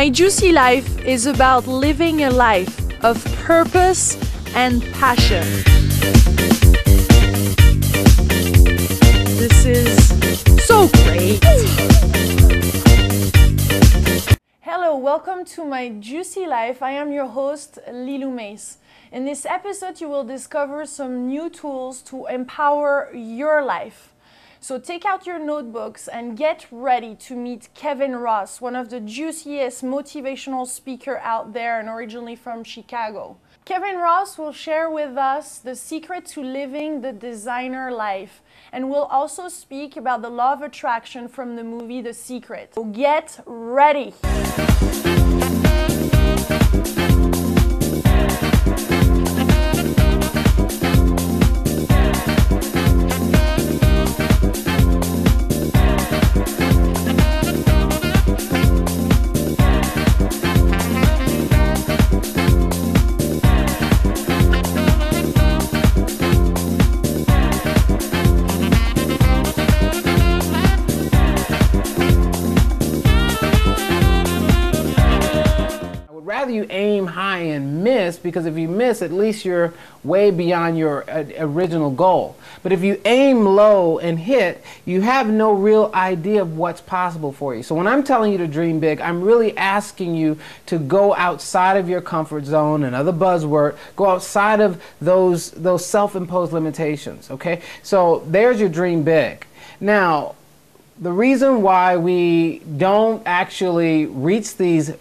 My Juicy Life is about living a life of purpose and passion. This is so great. Hello, welcome to my Juicy Life. I am your host, Lilou Mace. In this episode, you will discover some new tools to empower your life. So take out your notebooks and get ready to meet Kevin Ross, one of the juiciest motivational speakers out there and originally from Chicago. Kevin Ross will share with us the secret to living the designer life, and will also speak about the law of attraction from the movie The Secret. So get ready! Rather you aim high and miss, because if you miss, at least you're way beyond your original goal. But if you aim low and hit, you have no real idea of what's possible for you. So when I'm telling you to dream big, I'm really asking you to go outside of your comfort zone, another buzzword, go outside of those self-imposed limitations, okay? So there's your dream big. Now, the reason why we don't actually reach these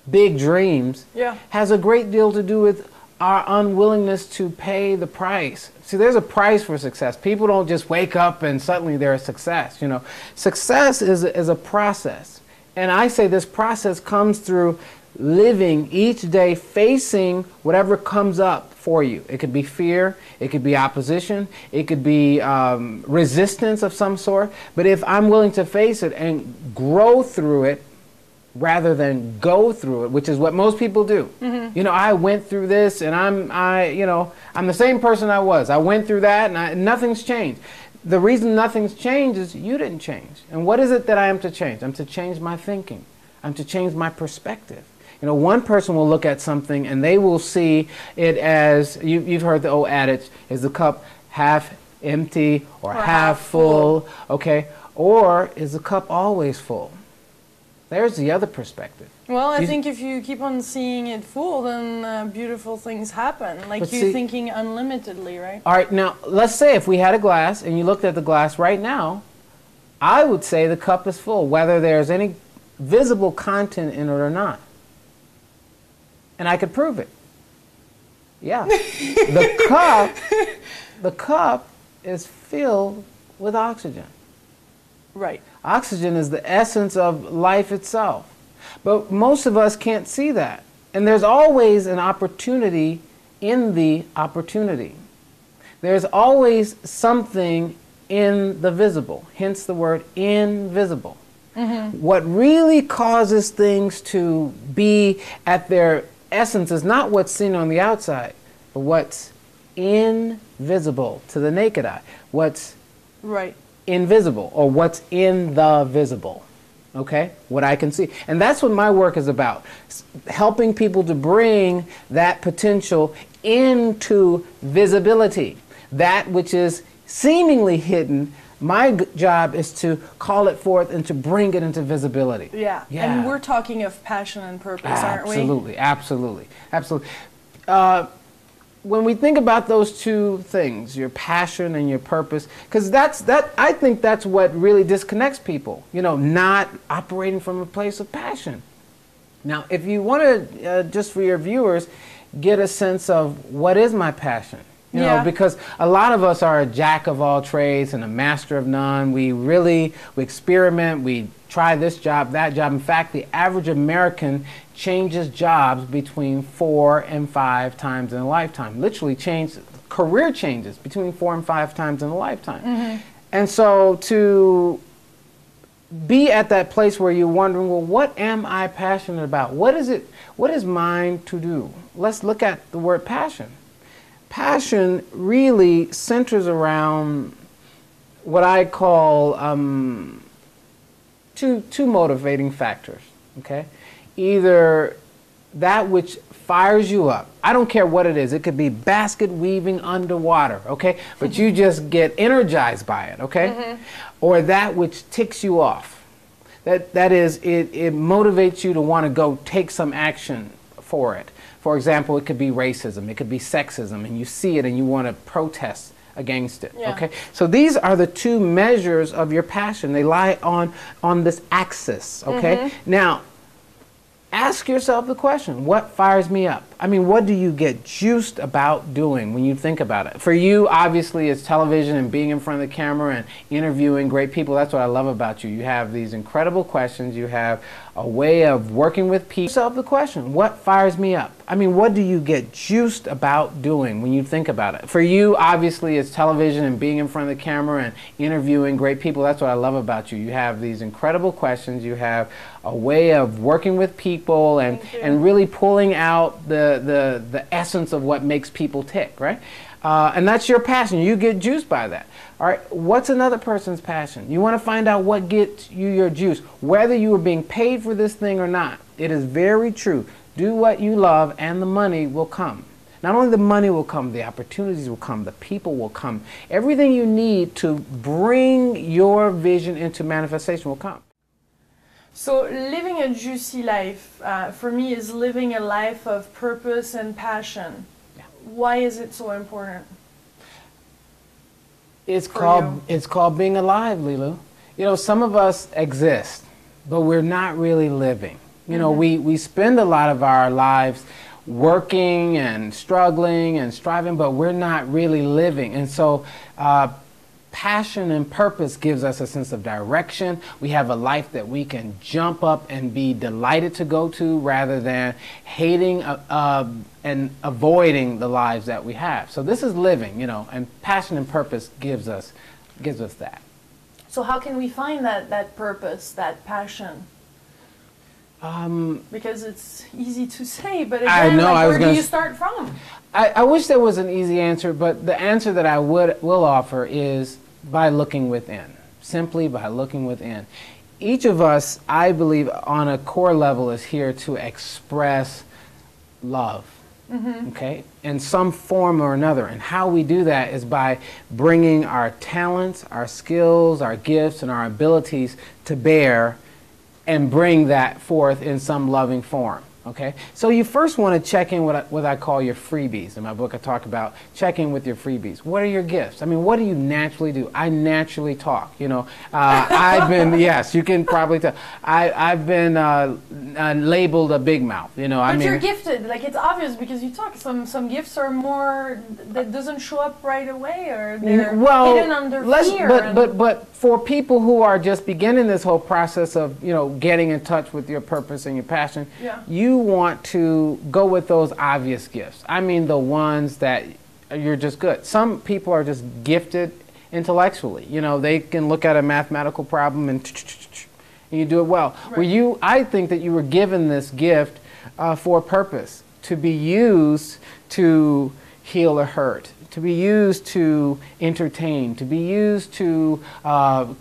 big dreams has a great deal to do with our unwillingness to pay the price. See, there's a price for success. People don't just wake up and suddenly they're a success. You know, success is a process. And I say this process comes through living each day, facing whatever comes up for you. It could be fear, it could be opposition, it could be resistance of some sort. But if I'm willing to face it and grow through it, rather than go through it, which is what most people do. Mm-hmm. You know, I went through this and I'm the same person I was. I went through that and nothing's changed. The reason nothing's changed is you didn't change. And what is it that I am to change? I'm to change my thinking. I'm to change my perspective. You know, one person will look at something and they will see it as, you've heard the old adage, is the cup half empty or half full, okay? Or is the cup always full? There's the other perspective. Well, I think if you keep on seeing it full, then beautiful things happen. Like you thinking unlimitedly, right? All right, now let's say if we had a glass and you looked at the glass right now, I would say the cup is full, whether there's any visible content in it or not. And I could prove it. Yeah. The cup is filled with oxygen. Right. Oxygen is the essence of life itself. But most of us can't see that. And there's always an opportunity in the opportunity. There's always something in the visible, hence the word invisible. Mm-hmm. What really causes things to be at their essence is not what's seen on the outside, but what's invisible to the naked eye. What's invisible, or what's in the visible, okay? What I can see. And that's what my work is about, helping people to bring that potential into visibility. That which is seemingly hidden, my job is to call it forth and to bring it into visibility. Yeah. And we're talking of passion and purpose, aren't we? Absolutely, absolutely, absolutely. When we think about those two things, your passion and your purpose, because I think that's what really disconnects people, you know, not operating from a place of passion. Now, if you want to, just for your viewers, get a sense of what is my passion, you know, because a lot of us are a jack of all trades and a master of none. We experiment, we try this job, that job. In fact, the average American changes jobs between 4 and 5 times in a lifetime. Literally career changes between 4 and 5 times in a lifetime. Mm-hmm. And so to be at that place where you're wondering, well, what am I passionate about? What is mine to do? Let's look at the word passion. Passion really centers around what I call two motivating factors. Okay, either that which fires you up. I don't care what it is. It could be basket weaving underwater, okay? But you just get energized by it, okay? Or that which ticks you off. That is, it motivates you to want to go take some action for it. For example, it could be racism, it could be sexism, and you see it and you want to protest against it, okay? So these are the two measures of your passion. They lie on this axis, okay? Now, ask yourself the question, what fires me up? I mean, what do you get juiced about doing when you think about it? For you, obviously, it's television and being in front of the camera and interviewing great people. That's what I love about you. You have these incredible questions. You have a way of working with people. Ask yourself the question, what fires me up? I mean, what do you get juiced about doing when you think about it? For you, obviously, it's television and being in front of the camera and interviewing great people. That's what I love about you. You have these incredible questions. You have a way of working with people and really pulling out the essence of what makes people tick, right? And that's your passion. You get juiced by that. All right, what's another person's passion? You want to find out what gets you your juice, whether you are being paid for this thing or not. It is very true. Do what you love and the money will come. Not only the money will come, the opportunities will come, the people will come. Everything you need to bring your vision into manifestation will come. So living a juicy life, for me, is living a life of purpose and passion. Yeah. Why is it so important? It's called being alive, Lilou. You know, some of us exist, but we're not really living. You know, we spend a lot of our lives working and struggling and striving, but we're not really living. And so passion and purpose gives us a sense of direction. We have a life that we can jump up and be delighted to go to rather than hating and avoiding the lives that we have. So this is living, you know, and passion and purpose gives us that. So how can we find that purpose, that passion? Because it's easy to say, but again, where do you start from? I wish there was an easy answer, but the answer that I will offer is by looking within, simply by looking within. Each of us, I believe, on a core level is here to express love, okay, in some form or another. And how we do that is by bringing our talents, our skills, our gifts, and our abilities to bear and bring that forth in some loving form. Okay, so you first want to check in what I call your freebies. In my book, I talk about checking with your freebies. What are your gifts? I mean, what do you naturally do? I naturally talk. You know, I've been yes, you can probably tell. I've been labeled a big mouth. You know, but I mean, you're gifted. Like it's obvious because you talk. Some gifts are more that doesn't show up right away, or they're hidden under fear. But for people who are just beginning this whole process of getting in touch with your purpose and your passion, you want to go with those obvious gifts. I mean the ones that you're just good. Some people are just gifted intellectually. You know, they can look at a mathematical problem and you do it well. Right. I think that you were given this gift for a purpose, to be used to heal a hurt, to be used to entertain, to be used to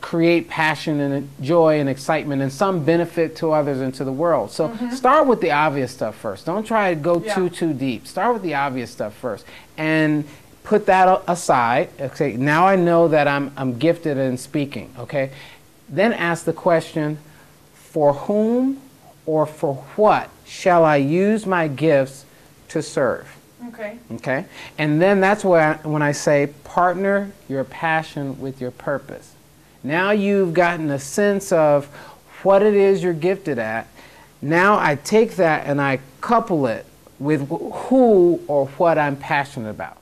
create passion and joy and excitement and some benefit to others and to the world. So start with the obvious stuff first. Don't try to go too deep. Start with the obvious stuff first and put that aside. Okay, now I know that I'm gifted in speaking. Okay, then ask the question, for whom or for what shall I use my gifts to serve? Okay. Okay. And then that's when I say partner your passion with your purpose. Now you've gotten a sense of what it is you're gifted at. Now I take that and I couple it with who or what I'm passionate about.